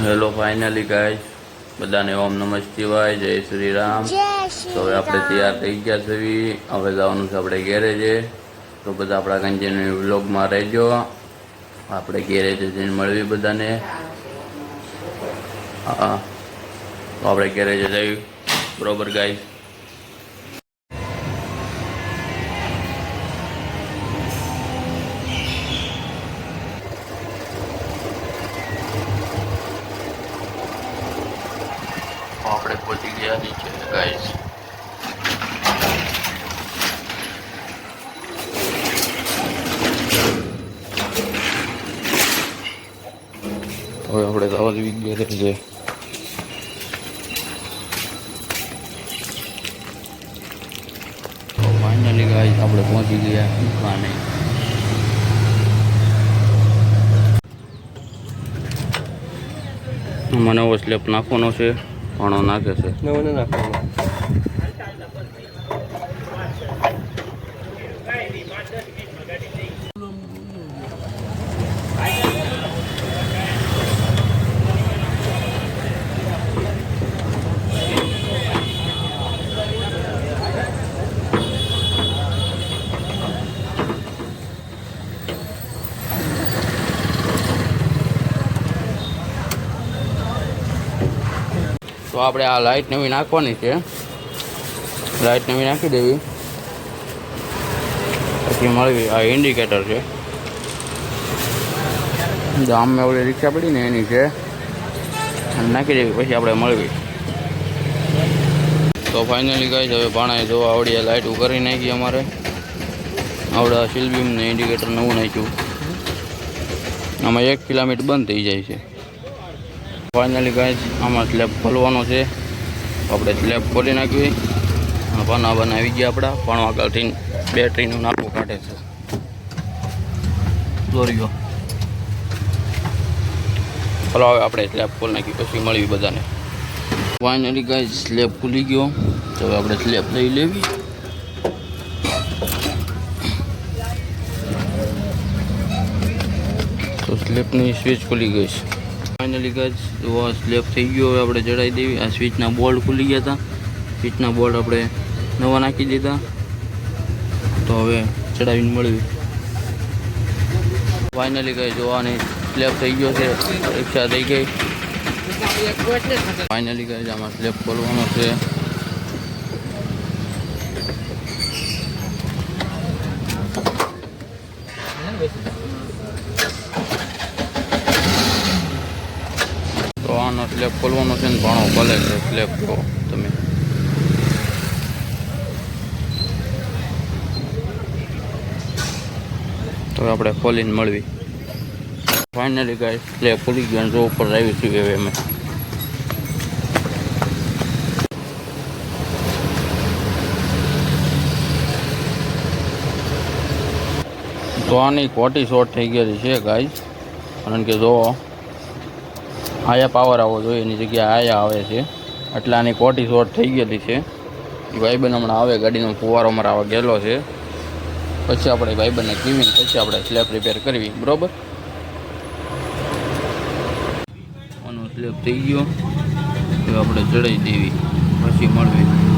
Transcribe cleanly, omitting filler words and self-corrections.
Hello finally guys, બધાને ઓમ નમઃ શિવાય, જય શ્રી રામ. તો હવે આપણે તૈયાર થઈ ગયા છે. હવે જવાનું છે આપણે ગેરેજે. તો બધા આપણા કન્ટિન્યુ વ્લોગમાં રહેજો. આપણે ગેરેજે જઈને મળવી બધાને. હા, તો આપણે ગેરેજે જઈ બરોબર ગાઈસ. આપણે પહોંચી ગયા નીચે ગાઈસ. હવે આપણે જવા દેવી ગેરેજ છે. ફાઇનલી ગાઈસ આપણે પહોંચી ગયા દુકાને. મને નવો સ્લેબ નાખવાનો છે, ઘણો નાખે છે. નવો નાખવાનો. તો આપણે આ લાઇટ નવી નાખવાની છે. લાઇટ નવી નાખી દેવી, પછી મળવી. આ ઇન્ડિકેટર છે, ગામમાં ઓલી રિક્ષા પડી ને એની છે, નાખી દેવી પછી આપણે મળવી. તો ફાઇનલી ગાઈસ હવે ભાણાએ જો આવડી લાઇટ કરી નાખી. અમારે આવડા સિલબીમ ને ઇન્ડિકેટર નવું નાખ્યું. આમાં 1 કિલોમીટર બંધ થઈ જાય છે. ફાઇનલી ગાઈસ આમાં સ્લેબ ખોલવાનો છે. આપણે સ્લેબ ખોલી નાખવી. પાના બનાવી ગયા આપણા. પાણવા કાઢીને બેટરીનું નાખવું કાઢે છે દોરીઓ. ચલો હવે આપણે સ્લેબ ખોલી નાખી પછી મળવી બધાને. ફાઇનલી ગાઈસ સ્લેબ ખુલી ગયો. તો હવે આપણે સ્લેબ લઈ લેવી. તો સ્લેબની સ્વિચ ખુલી ગઈ છે. ફાઇનલી ગાઈસ સ્લેબ થઈ ગયો. હવે આપણે જડાવી દેવી. આ સ્વિચના બોલ્ટ ખુલી ગયા હતા. સ્વિચના બોલ્ટ આપણે નવા નાખી દીધા. તો હવે ચડાવીને મળવી. ફાઇનલી ગાઈસ જોવાની સ્લેબ થઈ ગયો છે. રિક્ષા થઈ ગઈ. ફાઇનલી ગાઈસ આમાં સ્લેબ ખોલવાનો છે. તો આનો સ્લેબ ખોલવાનો છે ને ઘણો ખોલે છે સ્લેબ. તો તમે તો આપણે ખોલીને મળવી. ફાઇનલી ગાઈસ સ્લેબ ખુલી ગયો. જો ઉપર આવી છીએ હવે અમે. તો આની ખોટી શોર્ટ થઈ ગયેલી છે ગાઈસ, કારણ કે જો આયા પાવર આવવો જોઈએ એની જગ્યાએ આયા આવે છે. એટલે આની ખોટી શોર્ટ થઈ ગયેલી છે. એ ભાઈબંધ હમણાં આવે, ગાડીનો ફુવારો મારવા ગયેલો છે. પછી આપણે ભાઈબંધને કીવીને પછી આપણે સ્લેબ રિપેર કરવી. બરાબર, આનો સ્લેબ થઈ ગયો. તો આપણે ચડાવી દેવી પછી મળવી.